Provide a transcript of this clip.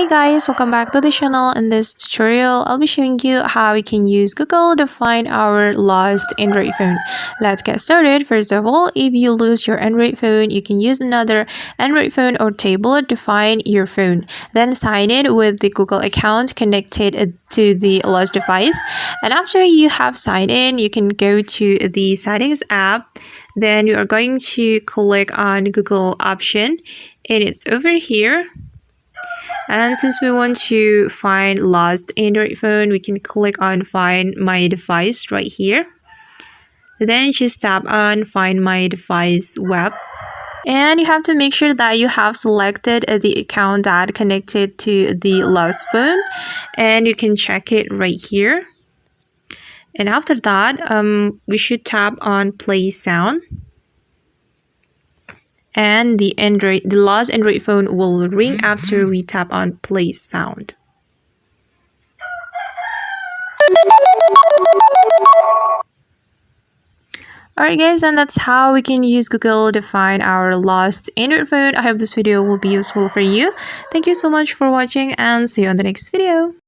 Hey guys, welcome back to the channel. In this tutorial, I'll be showing you how we can use Google to find our lost Android phone. Let's get started. First of all, if you lose your Android phone, you can use another Android phone or tablet to find your phone. Then sign in with the Google account connected to the lost device. And after you have signed in, you can go to the Settings app. Then you are going to click on Google option, and it's over here. And since we want to find lost Android phone, we can click on Find My Device right here. Then just tap on Find My Device web. And you have to make sure that you have selected the account that connected to the lost phone. And you can check it right here. And after that, we should tap on Play Sound. And the lost Android phone will ring after we tap on Play Sound. Alright guys, and that's how we can use Google to find our lost Android phone. I hope this video will be useful for you. Thank you so much for watching and see you on the next video.